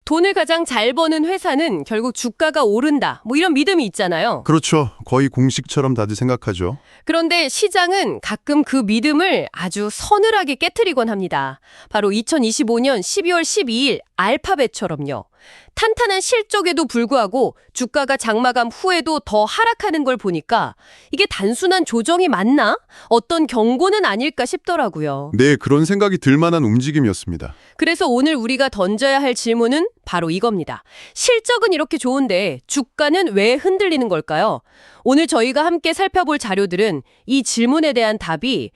돈을 가장 잘 버는 회사는 결국 주가가 오른다. 뭐 이런 믿음이 있잖아요. 그렇죠. 거의 공식처럼 다들 생각하죠. 그런데 시장은 가끔 그 믿음을 아주 서늘하게 깨트리곤 합니다. 바로 2025년 12월 12일 알파벳처럼요. 탄탄한 실적에도 불구하고 주가가 장마감 후에도 더 하락하는 걸 보니까 이게 단순한 조정이 맞나? 어떤 경고는 아닐까 싶더라고요. 네, 그런 생각이 들 만한 움직임이었습니다. 그래서 오늘 우리가 던져야 할 질문은 바로 이겁니다. 실적은 이렇게 좋은데 주가는 왜 흔들리는 걸까요? 오늘 저희가 함께 살펴볼 자료들은 이 질문에 대한 답이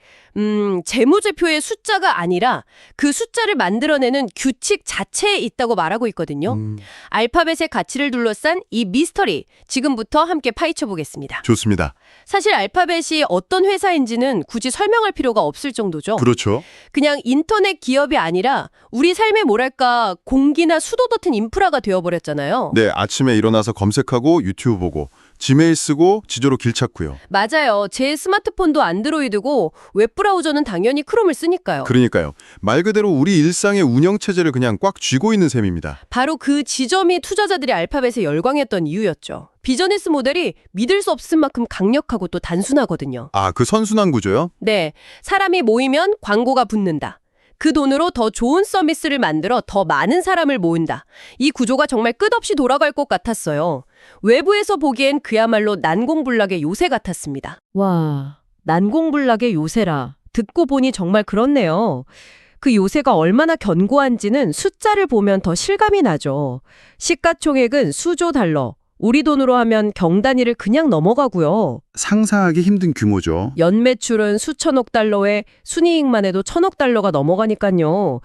재무제표의 숫자가 아니라 그 숫자를 만들어내는 규칙 자체에 있다고 말하고 있거든요. 알파벳의 가치를 둘러싼 이 미스터리, 지금부터 함께 파헤쳐 보겠습니다. 좋습니다. 사실 알파벳이 어떤 회사인지는 굳이 설명할 필요가 없을 정도죠. 그렇죠. 그냥 인터넷 기업이 아니라 우리 삶의 뭐랄까 공기나 수도 같은 인프라가 되어버렸잖아요. 네, 아침에 일어나서 검색하고 유튜브 보고 지메일 쓰고 지도로 길 찾고요. 맞아요. 제 스마트폰도 안드로이드고 웹브라우저는 당연히 크롬을 쓰니까요. 그러니까요. 말 그대로 우리 일상의 운영체제를 그냥 꽉 쥐고 있는 셈입니다. 바로 그 지점이 투자자들이 알파벳에 열광했던 이유였죠. 비즈니스 모델이 믿을 수 없을 만큼 강력하고 또 단순하거든요. 아, 그 선순환 구조요? 네, 사람이 모이면 광고가 붙는다. 그 돈으로 더 좋은 서비스를 만들어 더 많은 사람을 모은다. 이 구조가 정말 끝없이 돌아갈 것 같았어요. 외부에서 보기엔 그야말로 난공불락의 요새 같았습니다. 와, 난공불락의 요새라. 듣고 보니 정말 그렇네요. 그 요새가 얼마나 견고한지는 숫자를 보면 더 실감이 나죠. 시가총액은 수조 달러. 우리 돈으로 하면 경단위를 그냥 넘어가고요. 상상하기 힘든 규모죠. 연매출은 수천억 달러에 순이익만 해도 천억 달러가 넘어가니까요.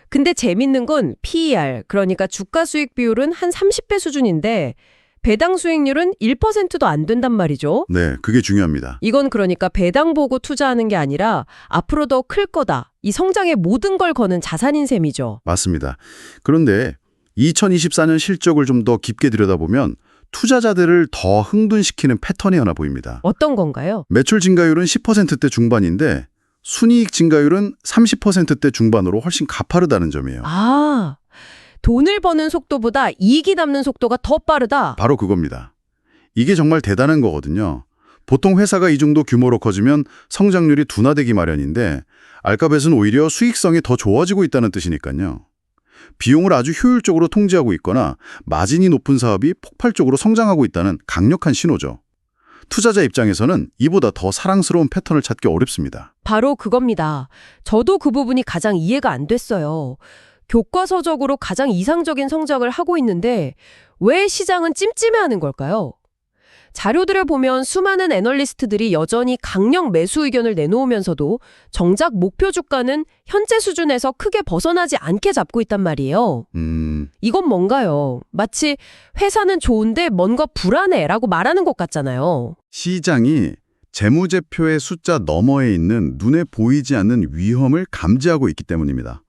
근데 재밌는 건 PER, 그러니까 주가 수익 비율은 한 30배 수준인데 배당 수익률은 1%도 안 된단 말이죠. 네, 그게 중요합니다. 이건 그러니까 배당 보고 투자하는 게 아니라 앞으로 더 클 거다. 이 성장에 모든 걸 거는 자산인 셈이죠. 맞습니다. 그런데 2024년 실적을 좀 더 깊게 들여다보면 투자자들을 더 흥분시키는 패턴이 하나 보입니다. 어떤 건가요? 매출 증가율은 10%대 중반인데 순이익 증가율은 30%대 중반으로 훨씬 가파르다는 점이에요. 아, 돈을 버는 속도보다 이익이 남는 속도가 더 빠르다. 바로 그겁니다. 이게 정말 대단한 거거든요. 보통 회사가 이 정도 규모로 커지면 성장률이 둔화되기 마련인데 알파벳은 오히려 수익성이 더 좋아지고 있다는 뜻이니까요. 비용을 아주 효율적으로 통제하고 있거나 마진이 높은 사업이 폭발적으로 성장하고 있다는 강력한 신호죠. 투자자 입장에서는 이보다 더 사랑스러운 패턴을 찾기 어렵습니다. 바로 그겁니다. 저도 그 부분이 가장 이해가 안 됐어요. 교과서적으로 가장 이상적인 성장을 하고 있는데 왜 시장은 찜찜해하는 걸까요? 자료들을 보면 수많은 애널리스트들이 여전히 강력 매수 의견을 내놓으면서도 정작 목표 주가는 현재 수준에서 크게 벗어나지 않게 잡고 있단 말이에요. 이건 뭔가요? 마치 회사는 좋은데 뭔가 불안해라고 말하는 것 같잖아요. 시장이 재무제표의 숫자 너머에 있는 눈에 보이지 않는 위험을 감지하고 있기 때문입니다.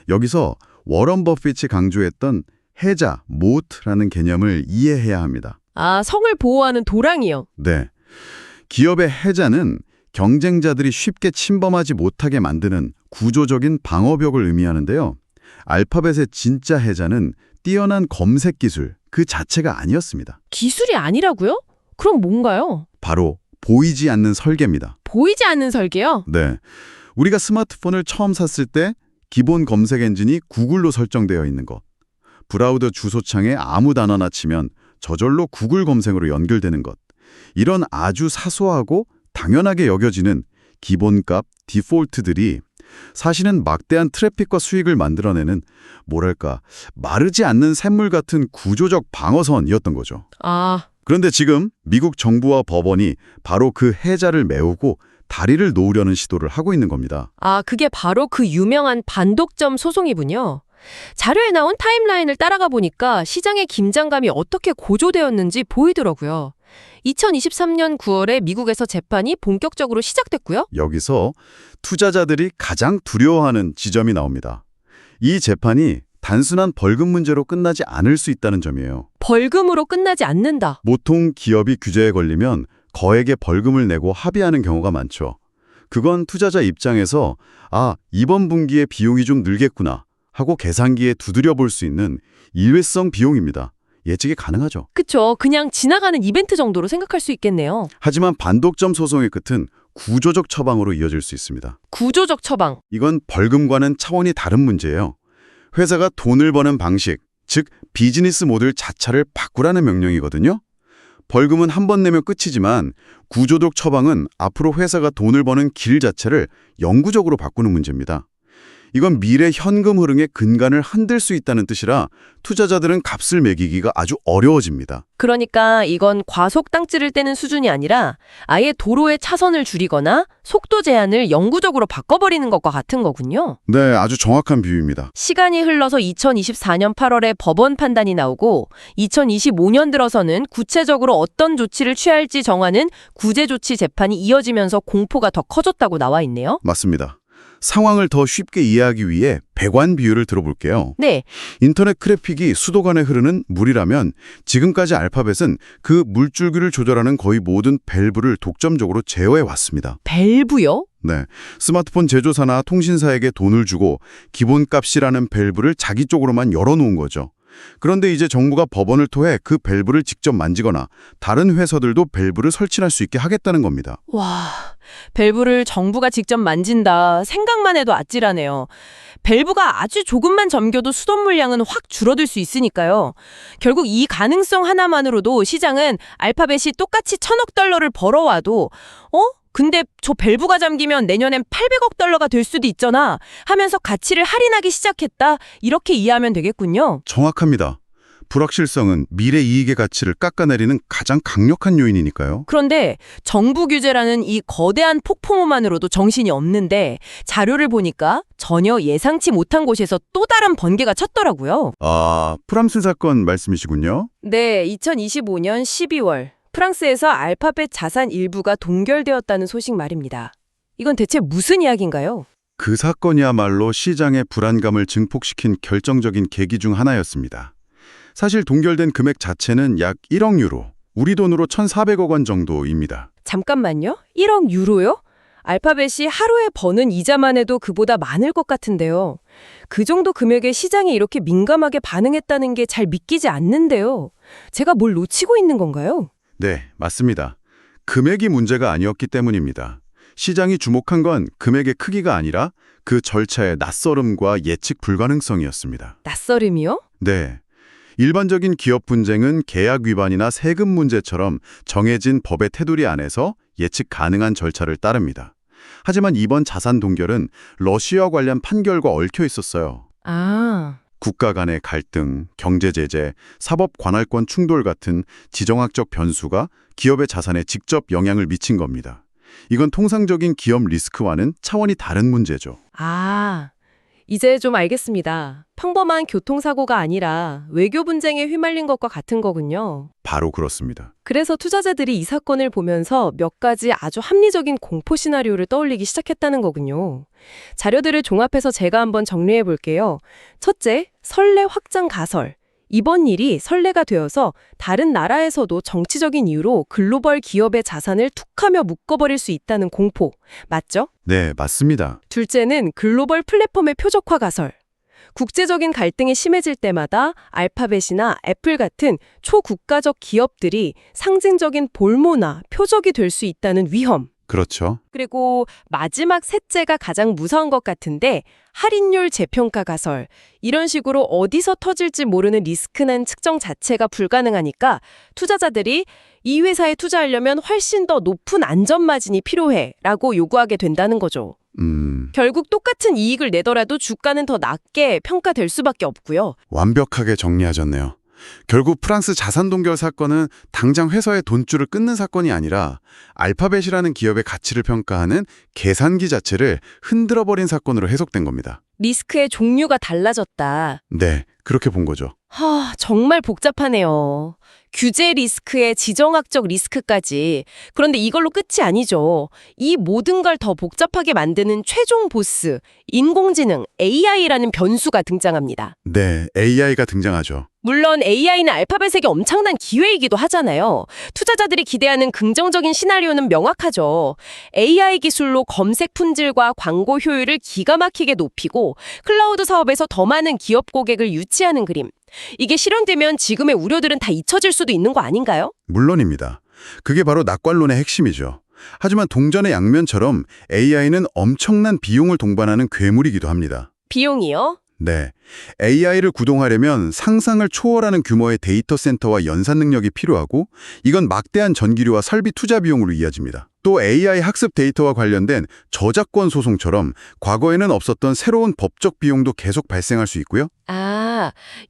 여기서 워런 버핏이 강조했던 해자, 모트라는 개념을 이해해야 합니다. 아, 성을 보호하는 도랑이요. 네. 기업의 해자는 경쟁자들이 쉽게 침범하지 못하게 만드는 구조적인 방어벽을 의미하는데요. 알파벳의 진짜 해자는 뛰어난 검색 기술 그 자체가 아니었습니다. 기술이 아니라고요? 그럼 뭔가요? 바로 보이지 않는 설계입니다. 보이지 않는 설계요? 네. 우리가 스마트폰을 처음 샀을 때 기본 검색 엔진이 구글로 설정되어 있는 것. 브라우저 주소창에 아무 단어나 치면 저절로 구글 검색으로 연결되는 것. 이런 아주 사소하고 당연하게 여겨지는 기본값, 디폴트들이 사실은 막대한 트래픽과 수익을 만들어내는 뭐랄까 마르지 않는 샘물 같은 구조적 방어선이었던 거죠. 아, 그런데 지금 미국 정부와 법원이 바로 그 해자를 메우고 다리를 놓으려는 시도를 하고 있는 겁니다. 그게 바로 그 유명한 반독점 소송이군요. 자료에 나온 타임라인을 따라가 보니까 시장의 긴장감이 어떻게 고조되었는지 보이더라고요. 2023년 9월에 미국에서 재판이 본격적으로 시작됐고요. 여기서 투자자들이 가장 두려워하는 지점이 나옵니다. 이 재판이 단순한 벌금 문제로 끝나지 않을 수 있다는 점이에요. 벌금으로 끝나지 않는다. 보통 기업이 규제에 걸리면 거액의 벌금을 내고 합의하는 경우가 많죠. 그건 투자자 입장에서 이번 분기에 비용이 좀 늘겠구나 하고 계산기에 두드려 볼 수 있는 일회성 비용입니다. 예측이 가능하죠. 그쵸. 그냥 지나가는 이벤트 정도로 생각할 수 있겠네요. 하지만 반독점 소송의 끝은 구조적 처방으로 이어질 수 있습니다. 구조적 처방. 이건 벌금과는 차원이 다른 문제예요. 회사가 돈을 버는 방식, 즉 비즈니스 모델 자체를 바꾸라는 명령이거든요. 벌금은 한 번 내면 끝이지만 구조적 처방은 앞으로 회사가 돈을 버는 길 자체를 영구적으로 바꾸는 문제입니다. 이건 미래 현금 흐름의 근간을 흔들 수 있다는 뜻이라 투자자들은 값을 매기기가 아주 어려워집니다. 그러니까 이건 과속 땅지를 떼는 수준이 아니라 아예 도로의 차선을 줄이거나 속도 제한을 영구적으로 바꿔버리는 것과 같은 거군요. 네, 아주 정확한 비유입니다. 시간이 흘러서 2024년 8월에 법원 판단이 나오고 2025년 들어서는 구체적으로 어떤 조치를 취할지 정하는 구제조치 재판이 이어지면서 공포가 더 커졌다고 나와 있네요. 맞습니다. 상황을 더 쉽게 이해하기 위해 배관 비유를 들어볼게요. 네, 인터넷 트래픽이 수도관에 흐르는 물이라면 지금까지 알파벳은 그 물줄기를 조절하는 거의 모든 밸브를 독점적으로 제어해 왔습니다. 밸브요? 네, 스마트폰 제조사나 통신사에게 돈을 주고 기본값이라는 밸브를 자기 쪽으로만 열어놓은 거죠. 그런데 이제 정부가 법원을 통해 그 밸브를 직접 만지거나 다른 회사들도 밸브를 설치할 수 있게 하겠다는 겁니다. 와, 밸브를 정부가 직접 만진다. 생각만 해도 아찔하네요. 밸브가 아주 조금만 잠겨도 수돗 물량은 확 줄어들 수 있으니까요. 결국 이 가능성 하나만으로도 시장은 알파벳이 똑같이 1,000억 달러를 벌어와도 근데 저 밸브가 잠기면 내년엔 800억 달러가 될 수도 있잖아 하면서 가치를 할인하기 시작했다. 이렇게 이해하면 되겠군요. 정확합니다. 불확실성은 미래 이익의 가치를 깎아내리는 가장 강력한 요인이니까요. 그런데 정부 규제라는 이 거대한 폭풍우만으로도 정신이 없는데 자료를 보니까 전혀 예상치 못한 곳에서 또 다른 번개가 쳤더라고요. 아, 프랑스 사건 말씀이시군요. 네, 2025년 12월 프랑스에서 알파벳 자산 일부가 동결되었다는 소식 말입니다. 이건 대체 무슨 이야기인가요? 그 사건이야말로 시장의 불안감을 증폭시킨 결정적인 계기 중 하나였습니다. 사실 동결된 금액 자체는 약 1억 유로, 우리 돈으로 1,400억 원 정도입니다. 잠깐만요. 1억 유로요? 알파벳이 하루에 버는 이자만 해도 그보다 많을 것 같은데요. 그 정도 금액에 시장이 이렇게 민감하게 반응했다는 게 잘 믿기지 않는데요. 제가 뭘 놓치고 있는 건가요? 네, 맞습니다. 금액이 문제가 아니었기 때문입니다. 시장이 주목한 건 금액의 크기가 아니라 그 절차의 낯설음과 예측 불가능성이었습니다. 낯설음이요? 네. 일반적인 기업 분쟁은 계약 위반이나 세금 문제처럼 정해진 법의 테두리 안에서 예측 가능한 절차를 따릅니다. 하지만 이번 자산 동결은 러시아 관련 판결과 얽혀 있었어요. 아, 국가 간의 갈등, 경제 제재, 사법 관할권 충돌 같은 지정학적 변수가 기업의 자산에 직접 영향을 미친 겁니다. 이건 통상적인 기업 리스크와는 차원이 다른 문제죠. 이제 좀 알겠습니다. 평범한 교통사고가 아니라 외교 분쟁에 휘말린 것과 같은 거군요. 바로 그렇습니다. 그래서 투자자들이 이 사건을 보면서 몇 가지 아주 합리적인 공포 시나리오를 떠올리기 시작했다는 거군요. 자료들을 종합해서 제가 한번 정리해 볼게요. 첫째, 선례 확장 가설. 이번 일이 선례가 되어서 다른 나라에서도 정치적인 이유로 글로벌 기업의 자산을 툭하며 묶어버릴 수 있다는 공포. 맞죠? 네, 맞습니다. 둘째는 글로벌 플랫폼의 표적화 가설. 국제적인 갈등이 심해질 때마다 알파벳이나 애플 같은 초국가적 기업들이 상징적인 볼모나 표적이 될 수 있다는 위험. 그렇죠. 그리고 마지막 셋째가 가장 무서운 것 같은데 할인율 재평가 가설. 이런 식으로 어디서 터질지 모르는 리스크는 측정 자체가 불가능하니까 투자자들이 이 회사에 투자하려면 훨씬 더 높은 안전마진이 필요해라고 요구하게 된다는 거죠. 결국 똑같은 이익을 내더라도 주가는 더 낮게 평가될 수밖에 없고요. 완벽하게 정리하셨네요. 결국 프랑스 자산 동결 사건은 당장 회사의 돈줄을 끊는 사건이 아니라 알파벳이라는 기업의 가치를 평가하는 계산기 자체를 흔들어버린 사건으로 해석된 겁니다. 리스크의 종류가 달라졌다. 네, 그렇게 본 거죠. 정말 복잡하네요. 규제 리스크에 지정학적 리스크까지. 그런데 이걸로 끝이 아니죠. 이 모든 걸 더 복잡하게 만드는 최종 보스, 인공지능 AI라는 변수가 등장합니다. 네, AI가 등장하죠. 물론 AI는 알파벳에게 엄청난 기회이기도 하잖아요. 투자자들이 기대하는 긍정적인 시나리오는 명확하죠. AI 기술로 검색 품질과 광고 효율을 기가 막히게 높이고 클라우드 사업에서 더 많은 기업 고객을 유치하는 그림. 이게 실현되면 지금의 우려들은 다 잊혀질 수도 있는 거 아닌가요? 물론입니다. 그게 바로 낙관론의 핵심이죠. 하지만 동전의 양면처럼 AI는 엄청난 비용을 동반하는 괴물이기도 합니다. 비용이요? 네. AI를 구동하려면 상상을 초월하는 규모의 데이터 센터와 연산 능력이 필요하고 이건 막대한 전기료와 설비 투자 비용으로 이어집니다. 또 AI 학습 데이터와 관련된 저작권 소송처럼 과거에는 없었던 새로운 법적 비용도 계속 발생할 수 있고요.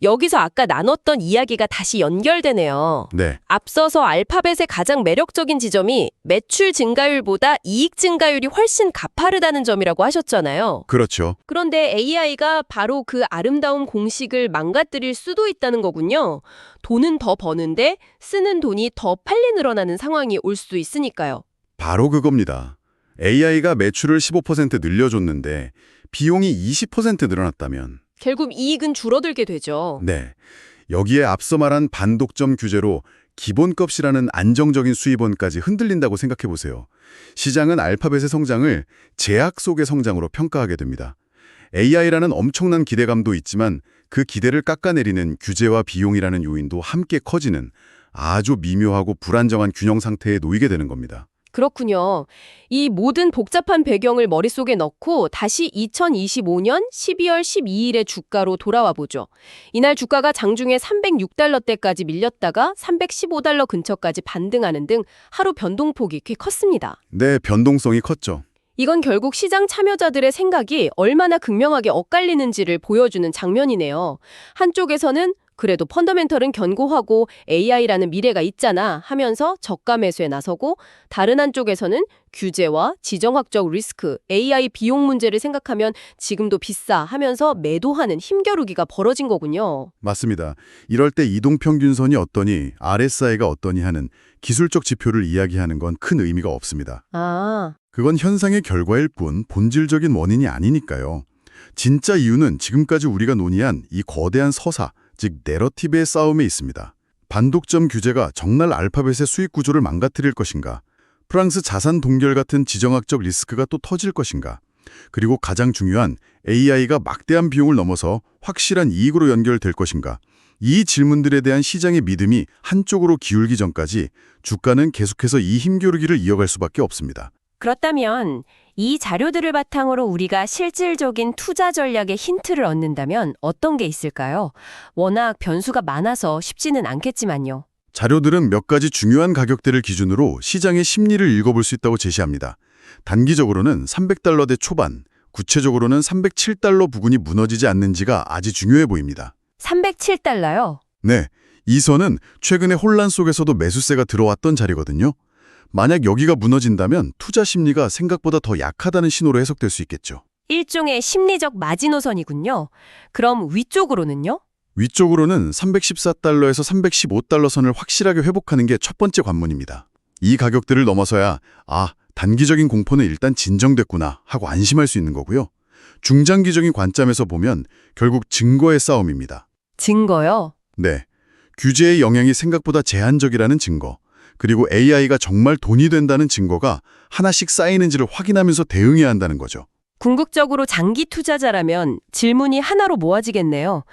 여기서 아까 나눴던 이야기가 다시 연결되네요. 네. 앞서서 알파벳의 가장 매력적인 지점이 매출 증가율보다 이익 증가율이 훨씬 가파르다는 점이라고 하셨잖아요. 그렇죠. 그런데 AI가 바로 그 아름다운 공식을 망가뜨릴 수도 있다는 거군요. 돈은 더 버는데 쓰는 돈이 더 빨리 늘어나는 상황이 올 수도 있으니까요. 바로 그겁니다. AI가 매출을 15% 늘려줬는데 비용이 20% 늘어났다면 결국 이익은 줄어들게 되죠. 네. 여기에 앞서 말한 반독점 규제로 기본값이라는 안정적인 수입원까지 흔들린다고 생각해 보세요. 시장은 알파벳의 성장을 제약 속의 성장으로 평가하게 됩니다. AI라는 엄청난 기대감도 있지만 그 기대를 깎아내리는 규제와 비용이라는 요인도 함께 커지는 아주 미묘하고 불안정한 균형 상태에 놓이게 되는 겁니다. 그렇군요. 이 모든 복잡한 배경을 머릿속에 넣고 다시 2025년 12월 12일의 주가로 돌아와 보죠. 이날 주가가 장중에 306달러대까지 밀렸다가 315달러 근처까지 반등하는 등 하루 변동폭이 꽤 컸습니다. 네, 변동성이 컸죠. 이건 결국 시장 참여자들의 생각이 얼마나 극명하게 엇갈리는지를 보여주는 장면이네요. 한쪽에서는 그래도 펀더멘털은 견고하고 AI라는 미래가 있잖아 하면서 저가 매수에 나서고 다른 한쪽에서는 규제와 지정학적 리스크, AI 비용 문제를 생각하면 지금도 비싸 하면서 매도하는 힘겨루기가 벌어진 거군요. 맞습니다. 이럴 때 이동평균선이 어떠니 RSI가 어떠니 하는 기술적 지표를 이야기하는 건 큰 의미가 없습니다. 그건 현상의 결과일 뿐 본질적인 원인이 아니니까요. 진짜 이유는 지금까지 우리가 논의한 이 거대한 서사, 즉 내러티브의 싸움에 있습니다. 반독점 규제가 정말 알파벳의 수익 구조를 망가뜨릴 것인가? 프랑스 자산 동결 같은 지정학적 리스크가 또 터질 것인가? 그리고 가장 중요한 AI가 막대한 비용을 넘어서 확실한 이익으로 연결될 것인가? 이 질문들에 대한 시장의 믿음이 한쪽으로 기울기 전까지 주가는 계속해서 이 힘겨루기를 이어갈 수밖에 없습니다. 그렇다면 이 자료들을 바탕으로 우리가 실질적인 투자 전략의 힌트를 얻는다면 어떤 게 있을까요? 워낙 변수가 많아서 쉽지는 않겠지만요. 자료들은 몇 가지 중요한 가격대를 기준으로 시장의 심리를 읽어볼 수 있다고 제시합니다. 단기적으로는 300달러대 초반, 구체적으로는 307달러 부근이 무너지지 않는지가 아주 중요해 보입니다. 307달러요? 네, 이 선은 최근에 혼란 속에서도 매수세가 들어왔던 자리거든요. 만약 여기가 무너진다면 투자 심리가 생각보다 더 약하다는 신호로 해석될 수 있겠죠. 일종의 심리적 마지노선이군요. 그럼 위쪽으로는요? 위쪽으로는 314달러에서 315달러 선을 확실하게 회복하는 게 첫 번째 관문입니다. 이 가격대를 넘어서야 단기적인 공포는 일단 진정됐구나 하고 안심할 수 있는 거고요. 중장기적인 관점에서 보면 결국 증거의 싸움입니다. 증거요? 네, 규제의 영향이 생각보다 제한적이라는 증거, 그리고 AI가 정말 돈이 된다는 증거가 하나씩 쌓이는지를 확인하면서 대응해야 한다는 거죠. 궁극적으로 장기 투자자라면 질문이 하나로 모아지겠네요.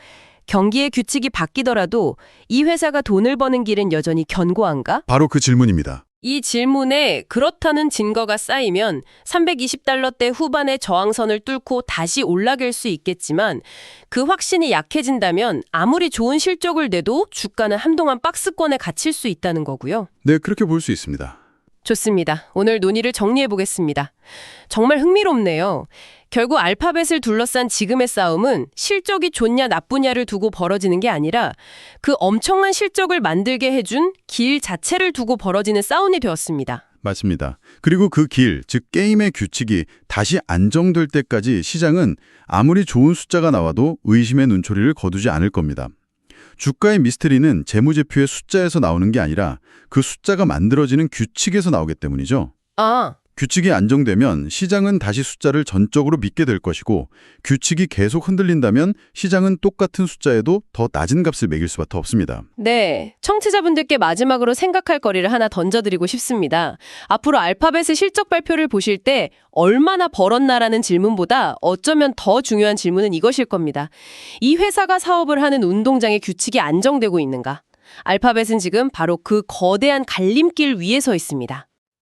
경기의 규칙이 바뀌더라도 이 회사가 돈을 버는 길은 여전히 견고한가? 바로 그 질문입니다. 이 질문에 그렇다는 증거가 쌓이면 320달러대 후반의 저항선을 뚫고 다시 올라갈 수 있겠지만 그 확신이 약해진다면 아무리 좋은 실적을 내도 주가는 한동안 박스권에 갇힐 수 있다는 거고요. 네, 그렇게 볼 수 있습니다. 좋습니다. 오늘 논의를 정리해 보겠습니다. 정말 흥미롭네요. 결국 알파벳을 둘러싼 지금의 싸움은 실적이 좋냐 나쁘냐를 두고 벌어지는 게 아니라 그 엄청난 실적을 만들게 해준 길 자체를 두고 벌어지는 싸움이 되었습니다. 맞습니다. 그리고 그 길, 즉 게임의 규칙이 다시 안정될 때까지 시장은 아무리 좋은 숫자가 나와도 의심의 눈초리를 거두지 않을 겁니다. 주가의 미스터리는 재무제표의 숫자에서 나오는 게 아니라 그 숫자가 만들어지는 규칙에서 나오기 때문이죠. 아, 규칙이 안정되면 시장은 다시 숫자를 전적으로 믿게 될 것이고 규칙이 계속 흔들린다면 시장은 똑같은 숫자에도 더 낮은 값을 매길 수밖에 없습니다. 네. 청취자분들께 마지막으로 생각할 거리를 하나 던져드리고 싶습니다. 앞으로 알파벳의 실적 발표를 보실 때 얼마나 벌었나라는 질문보다 어쩌면 더 중요한 질문은 이것일 겁니다. 이 회사가 사업을 하는 운동장의 규칙이 안정되고 있는가? 알파벳은 지금 바로 그 거대한 갈림길 위에 서 있습니다.